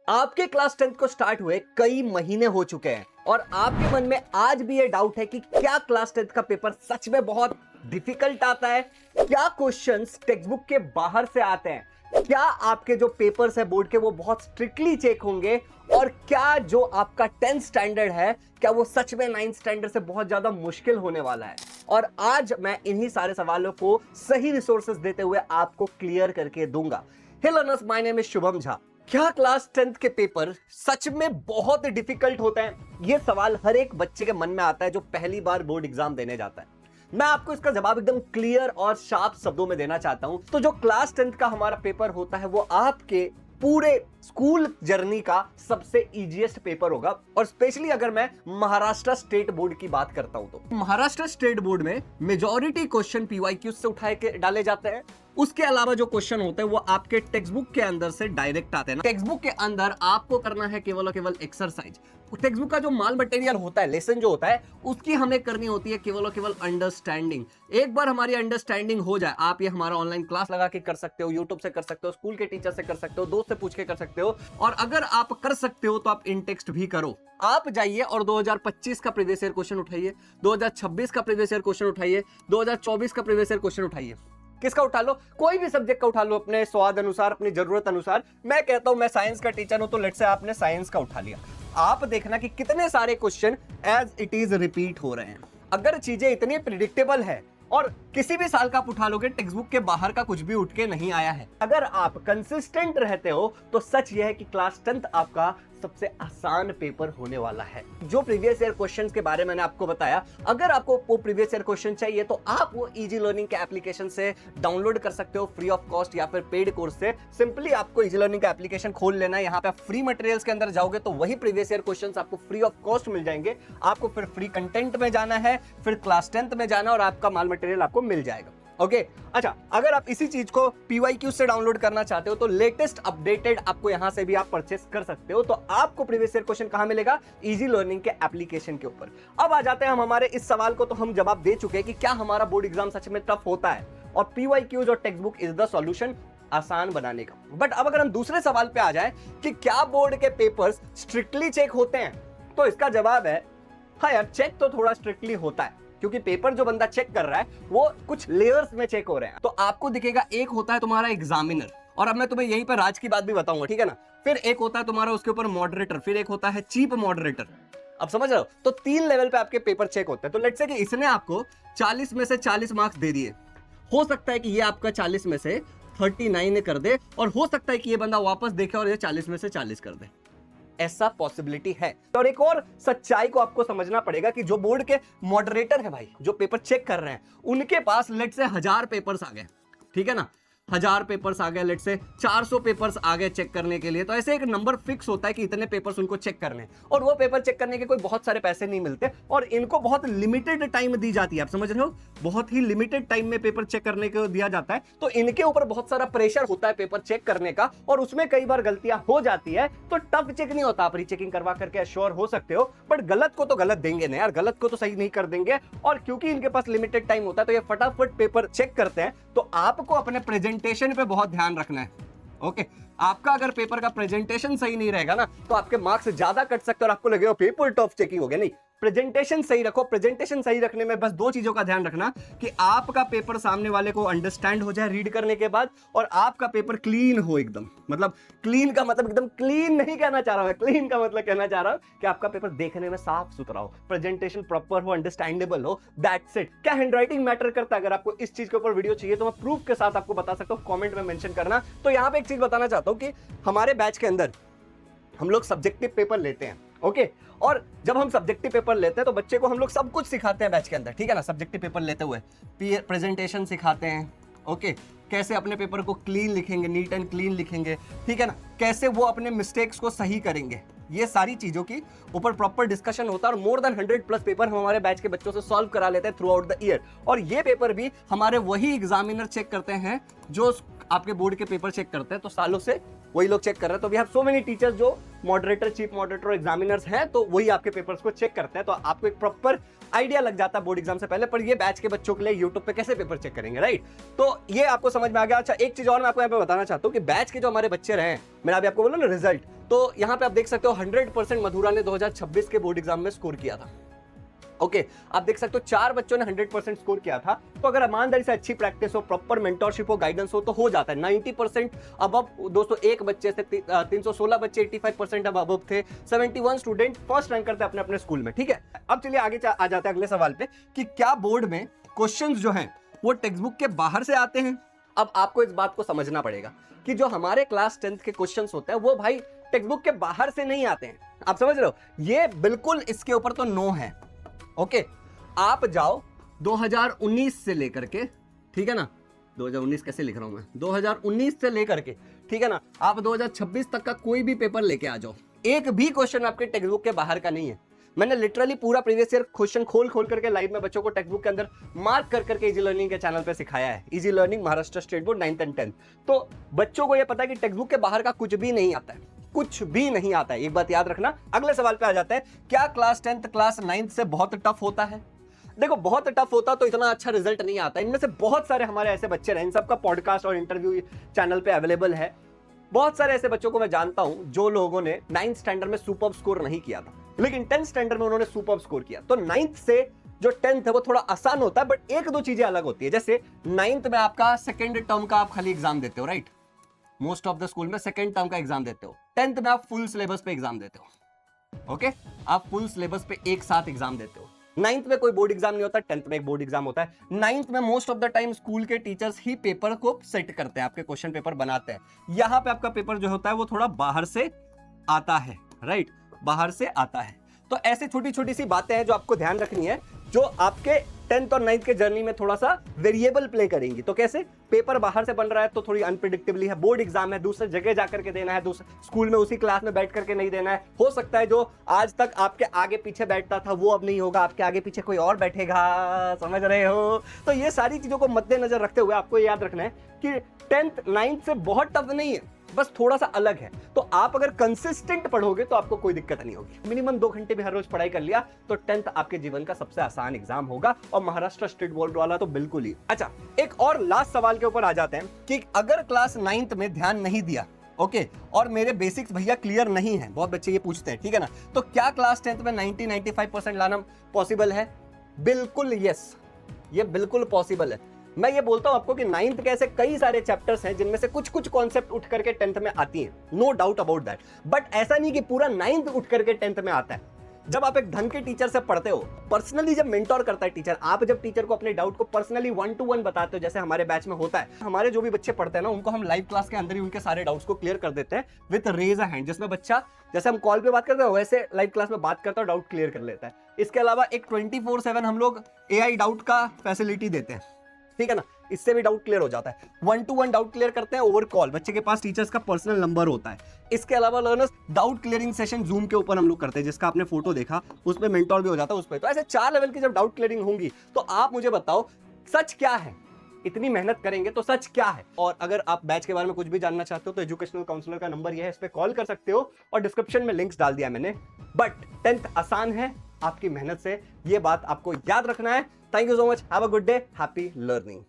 आपके class 10th को start हुए कई महीने हो चुके हैं और आपके मन में आज भी ये डाउट है कि क्या क्लास 10th का पेपर सच में बहुत डिफिकल्ट आता है, क्या क्वेश्चंस टेक्स्ट बुक के बाहर से आते हैं, क्या आपके जो पेपर्स है बोर्ड के वो बहुत स्ट्रिक्टली चेक होंगे और क्या जो आपका 10th स्टैंडर्ड है क्या वो सच में 9th स्टैंडर्ड से बहुत ज्यादा मुश्किल होने वाला है। और आज मैं इन्हीं सारे सवालों को सही रिसोर्सेज देते हुए आपको क्लियर करके दूंगा। Hey learners, my name is Shubham Jha. क्या क्लास 10th के पेपर सच में बहुत डिफिकल्ट होते हैं? यह सवाल हर एक बच्चे के मन में आता है जो पहली बार बोर्ड एग्जाम देने जाता है। मैं आपको इसका जवाब एकदम क्लियर और शार्प शब्दों में देना चाहता हूं। तो जो क्लास 10th का हमारा पेपर होता है वो आपके पूरे स्कूल जर्नी का सबसे इजीएस्ट पेपर होगा। और स्पेशली अगर मैं महाराष्ट्र स्टेट बोर्ड की बात करता हूं तो महाराष्ट्र स्टेट बोर्ड में मेजॉरिटी क्वेश्चन पीवाईक्यू से उठाए के डाले जाते हैं। उसके अलावा जो क्वेश्चन होते हैं वो आपके टेक्स्ट बुक के अंदर से डायरेक्ट आते हैं। टेक्स्ट बुक के अंदर आपको करना है केवल और केवल एक्सरसाइज। टेक्स्ट बुक का जो माल मटेरियल होता है, लेसन जो होता है, उसकी हमें करनी होती है केवल और केवल अंडरस्टैंडिंग। एक बार हमारी अंडरस्टैंडिंग हो जाए, आप ये हमारा ऑनलाइन क्लास लगा के कर सकते हो, यूट्यूब से कर सकते हो, स्कूल के टीचर से कर सकते हो, दोस्त से पूछ के कर सकते हो। और अगर आप कर सकते हो तो आप इन टेक्स्ट भी करो। आप जाइए और 2025 का प्रीवियस ईयर क्वेश्चन उठाइए, 2026 का प्रीवियस ईयर क्वेश्चन उठाइए, 2024 का प्रीवियस ईयर क्वेश्चन उठाइए। किसका उठा लो, कोई भी सब्जेक्ट का उठा लो, अपने स्वाद अनुसार, अपनी जरूरत अनुसार। मैं कहता हूं मैं साइंस का टीचर हूं तो लेट्स से आपने साइंस का उठा लिया। आप देखना कि कितने सारे question as it is repeat हो रहे हैं। अगर चीजें इतनी प्रिडिक्टेबल है और किसी भी साल का आप उठा लोगे, टेक्स्ट बुक के बाहर का कुछ भी उठ के नहीं आया है। अगर आप कंसिस्टेंट रहते हो तो सच यह है कि क्लास 10th आपका सबसे आसान पेपर होने वाला है। जो प्रीवियस ईयर क्वेश्चंस के बारे में मैंने आपको बताया, अगर आपको वो प्रीवियस ईयर क्वेश्चन चाहिए तो आप वो इजी लर्निंग के एप्लीकेशन से डाउनलोड कर सकते हो फ्री ऑफ कॉस्ट या फिर पेड कोर्स से। सिंपली आपको इजी लर्निंग का एप्लीकेशन खोल लेना है, यहाँ पे फ्री मटेरियल्स के अंदर जाओगे तो वही प्रीवियस ईयर क्वेश्चंस आपको फ्री ऑफ कॉस्ट मिल जाएंगे। आपको फिर फ्री कंटेंट में जाना है, फिर क्लास 10th में जाना और आपका माल मटेरियल आपको मिल जाएगा। ओके अच्छा, अगर आप इसी चीज को पीवाईक्यू से डाउनलोड करना चाहते हो तो लेटेस्ट अपडेटेड आपको यहां से भी आप परचेस कर सकते हो। तो आपको प्रीवियस ईयर क्वेश्चन कहां मिलेगा? इजी लर्निंग के एप्लीकेशन के ऊपर। अब आ जाते हैं हम हमारे इस सवाल को, तो हम जवाब दे चुके हैं कि क्या हमारा बोर्ड एग्जाम सच में टफ होता है और पीवाईक्यूज और text book is the solution आसान बनाने का। बट अब अगर हम दूसरे सवाल पे आ जाए कि क्या बोर्ड के पेपर्स स्ट्रिक्टली चेक होते हैं, तो इसका जवाब है हाँ यार, चेक तो थोड़ा स्ट्रिक्टली होता है, क्योंकि पेपर जो बंदा चेक कर रहा है वो कुछ लेयर्स में चेक हो रहे हैं। तो आपको दिखेगा एक होता है तुम्हारा एग्जामिनर, और अब मैं तुम्हें यहीं पर राज की बात भी बताऊंगा, ठीक है ना। फिर एक होता है तुम्हारा उसके ऊपर मॉडरेटर, फिर एक होता है चीफ मॉडरेटर। अब समझ रहे हो? तो 3 लेवल पे आपके पेपर चेक होते हैं। तो लेट्स से कि इसने आपको 40 में से 40 मार्क्स दे दिए। हो सकता है कि ये आपका 40 में से 39 कर दे, और हो सकता है कि ये बंदा वापस देखे और ये 40 में से 40 कर दे। ऐसा पॉसिबिलिटी है। और एक और सच्चाई को आपको समझना पड़ेगा कि जो बोर्ड के मॉडरेटर है भाई, जो पेपर चेक कर रहे हैं, उनके पास लेट से 1000 पेपर्स आ गए, ठीक है ना। 1000 पेपर्स आ गए, लेट से 400 पेपर्स आ गए चेक करने के लिए। तो ऐसे एक नंबर फिक्स होता है कि इतने पेपर्स उनको चेक करने हैं, और वो पेपर चेक करने के कोई बहुत सारे पैसे नहीं मिलते, और इनको बहुत लिमिटेड टाइम दी जाती है। आप समझ रहे हो? बहुत ही लिमिटेड टाइम में पेपर चेक करने को दिया जाता है। तो इनके ऊपर बहुत सारा प्रेशर होता है पेपर चेक करने का, और उसमें कई बार गलतियां हो जाती है। तो टफ चेक नहीं होता, आप रीचेकिंग करवा करके श्योर हो सकते हो, बट गलत को तो गलत देंगे ना यार, गलत को तो सही नहीं कर देंगे। और क्योंकि इनके पास लिमिटेड टाइम होता है तो ये फटाफट पेपर चेक करते हैं। तो आपको अपने प्रेजेंटेशन पे बहुत ध्यान रखना है। ओके, आपका अगर पेपर का प्रेजेंटेशन सही नहीं रहेगा ना तो आपके मार्क्स ज्यादा कट सकते हैं और आपको लगेगा पेपर टफ चेकिंग हो गया। नहीं, प्रेजेंटेशन सही रखो। प्रेजेंटेशन सही रखने में बस 2 चीजों का ध्यान रखना कि आपका पेपर सामने वाले को अंडरस्टैंड हो जाए रीड करने के बाद, और आपका पेपर क्लीन हो एकदम। मतलब क्लीन का मतलब एकदम क्लीन नहीं कहना चाह रहा हूं, क्लीन का मतलब कहना चाह रहा हूं कि आपका पेपर देखने में साफ सुथरा हो, प्रेजेंटेशन प्रॉपर हो, अंडरस्टैंडेबल हो, दैट्स इट। क्या हैंडराइटिंग मैटर करता है? अगर आपको इस चीज के ऊपर वीडियो चाहिए तो मैं प्रूफ के साथ आपको बता सकता हूं, कॉमेंट में मेंशन करना। तो यहां पे एक चीज बताना चाहता हूं कि हमारे बैच के अंदर हम लोग सब्जेक्टिव पेपर लेते हैं। ओके, और जब हम सब्जेक्टिव पेपर लेते हैं तो बच्चे को हम लोग सब कुछ सिखाते हैं बैच के अंदर, ठीक है ना। सब्जेक्टिव पेपर लेते हुए प्रेजेंटेशन सिखाते हैं, ओके, कैसे अपने पेपर को क्लीन लिखेंगे, नीट एंड क्लीन लिखेंगे, ठीक है ना, कैसे वो अपने मिस्टेक्स को सही करेंगे। ये सारी चीजों की ऊपर प्रॉपर डिस्कशन होता है, और मोर देन 100+ पेपर हम हमारे बैच के बच्चों से सॉल्व करा लेते हैं थ्रू आउट द ईयर। और ये पेपर भी हमारे वही एग्जामिनर चेक करते हैं जो आपके बोर्ड के पेपर चेक करते हैं। तो सालों से वही लोग चेक कर रहे हैं। तो we have so many teachers जो मॉडरेटर, चीफ मॉडरेटर, एग्जामिनर्स हैं, तो वही आपके पेपर्स को चेक करते हैं। तो आपको एक प्रॉपर आइडिया लग जाता है बोर्ड एग्जाम से पहले। पर ये बैच के बच्चों के लिए यूट्यूब पे कैसे पेपर चेक करेंगे, राइट? तो ये आपको समझ में आ गया। अच्छा, एक चीज और मैं आपको यहाँ पे बताना चाहता हूँ कि बैच के जो हमारे बच्चे रहे, मैंने अभी आपको बोला ना रिजल्ट, तो यहाँ पे आप देख सकते हो 100% मधुरा ने 2026 के बोर्ड एग्जाम में स्कोर किया था। ओके, आप देख सकते हो 4 बच्चों ने 100% स्कोर किया था। तो अगर ईमानदारी से अच्छी प्रैक्टिस हो, प्रॉपर मेंटरशिप हो, गाइडेंस हो, तो हो जाता है 90% अबव। दोस्तों, एक बच्चे से 316 बच्चे 85% अबव थे। 71 स्टूडेंट फर्स्ट रैंक करते अपने अपने स्कूल में, ठीक है। अब चलिए आगे आ जाते हैं अगले सवाल पे कि क्या बोर्ड में क्वेश्चंस जो हैं वो टेक्स्ट बुक के बाहर से आते हैं। अब आपको इस बात को समझना पड़ेगा कि जो हमारे क्लास 10th के क्वेश्चंस होते हैं वो भाई टेक्स्ट बुक के बाहर से नहीं आते हैं। आप समझ रहे हो? ये बिल्कुल इसके ऊपर तो नो है। ओके, आप जाओ 2019 से लेकर के, ठीक है ना, 2019 कैसे लिख रहा हूं मैं, 2019 से लेकर के, ठीक है ना, आप 2026 तक का कोई भी पेपर लेके आ जाओ, एक भी क्वेश्चन आपके टेक्स्ट बुक के बाहर का नहीं है। मैंने लिटरली पूरा प्रीवियस ईयर क्वेश्चन खोल करके लाइव में बच्चों को टेक्स्ट बुक के अंदर मार्क करके इजी लर्निंग के चैनल पे सिखाया है। Easy learning Maharashtra state board 9th and 10th। तो बच्चों को यह पता है कि टेक्स्ट बुक के बाहर का कुछ भी नहीं आता है, कुछ भी नहीं आता है। एक बात याद रखना। अगले सवाल पे आ जाते हैं, क्या क्लास 10th क्लास 9th से बहुत टफ होता है? देखो, बहुत टफ होता तो इतना अच्छा रिजल्ट नहीं आता। इनमें से बहुत सारे हमारे ऐसे बच्चे रहे, इन सबका पॉडकास्ट और इंटरव्यू चैनल पे अवेलेबल है। बहुत सारे ऐसे बच्चों को मैं जानता हूं जो लोगों ने 9th स्टैंडर्ड में सुपर स्कोर नहीं किया था, लेकिन 10th स्टैंडर्ड में उन्होंने सुपर स्कोर किया। तो 9th से जो 10th है वो थोड़ा आसान होता है, बट एक दो चीजें अलग होती है। जैसे 9th में आपका सेकेंड टर्म का आप खाली एग्जाम देते हो, right? Most of the school में सेकेंड टर्म का एग्जाम देते हो। 10th में आप फुल सिलेबस पे एग्जाम देते हो। ओके, आप फुल सिलेबस पे एक साथ एग्जाम देते हो। 9th में कोई बोर्ड एग्जाम नहीं होता, 10th में एक बोर्ड एग्जाम होता है। 9th में most of the time school के टीचर्स ही पेपर को सेट करते हैं, आपके क्वेश्चन पेपर बनाते हैं। यहां पे आपका पेपर जो होता है वो थोड़ा बाहर से आता है, राइट? बाहर से आता है। तो ऐसे छोटी छोटी सी बातें हैं जो आपको ध्यान रखनी है, जो आपके 10th और 9th के जर्नी में थोड़ा सा वेरिएबल प्ले करेंगी। तो कैसे? पेपर बाहर से बन रहा है तो थोड़ी अनप्रिडिक्टेबली है, बोर्ड एग्जाम है, दूसरे जगह जाकर के देना है, दूसरे स्कूल में उसी क्लास में बैठ करके नहीं देना है। हो सकता है जो आज तक आपके आगे पीछे बैठता था वो अब नहीं होगा, आपके आगे पीछे कोई और बैठेगा। समझ रहे हो? तो ये सारी चीजों को मद्देनजर रखते हुए आपको याद रखना है कि 10th 9th से बहुत टफ नहीं है, बस थोड़ा सा अलग है। तो आप अगर कंसिस्टेंट पढ़ोगे तो आपको कोई दिक्कत नहीं होगी। मिनिमम 2 घंटे भी हर रोज पढ़ाई कर लिया तो 10th आपके जीवन का सबसे आसान एग्जाम होगा, और महाराष्ट्र स्टेट बोर्ड वाला तो बिल्कुल ही। अच्छा, एक और लास्ट सवाल के ऊपर आ जाते हैं कि अगर क्लास 9th में ध्यान नहीं दिया, ओके, और मेरे बेसिक्स भैया क्लियर नहीं है, बहुत बच्चे ये पूछते हैं, ठीक है ना, तो क्या क्लास 10th में 90-95% लाना पॉसिबल है? बिल्कुल यस, ये बिल्कुल पॉसिबल है। मैं ये बोलता हूं आपको कि 9th के ऐसे कई सारे चैप्टर्स हैं जिनमें से कुछ कुछ कॉन्सेप्ट उठ करके 10th में आती हैं, no doubt about that. But ऐसा नहीं कि पूरा 9th उठ करके 10th में आता है। जब आप एक ढंग के टीचर से पढ़ते हो, पर्सनली जब मेंटोर करता है टीचर, आप जब टीचर को अपने डाउट को पर्सनली 1-to-1 बताते हो, जैसे हमारे बैच में होता है, हमारे जो भी बच्चे पढ़ते हैं ना, उनको हम लाइव क्लास के अंदर ही उनके सारे डाउट्स को क्लियर कर देते हैं विद रेज अ हैंड, जिसमें बच्चा जैसे हम कॉल पे बात करते हैं वैसे लाइव क्लास में बात करता है, डाउट क्लियर कर लेता है। इसके अलावा एक 24/7 हम लोग AI डाउट का फैसिलिटी देते हैं, ठीक है ना, इससे भी डाउट क्लियर हो जाता है। 1-to-1 डाउट क्लियर करते हैं ओवर कॉल, बच्चे के पास टीचर्स का पर्सनल नंबर होता है। इसके अलावा learners doubt clearing session zoom के ऊपर हम लोग करते हैं, जिसका आपने फोटो देखा, उसमें मेंटोर भी हो जाता है उसमें। तो ऐसे 4 लेवल की जब डाउट क्लियरिंग होंगी तो आप मुझे बताओ सच क्या है? इतनी मेहनत करेंगे तो सच क्या है? और अगर आप बैच के बारे में कुछ भी जानना चाहते हो तो एजुकेशनल काउंसलर का नंबर यह है, इस पे कॉल कर सकते हो, और डिस्क्रिप्शन में लिंक्स डाल दिया मैंने। बट 10th आसान है आपकी मेहनत से, ये बात आपको याद रखना है। Thank you so much, have a good day, happy learning.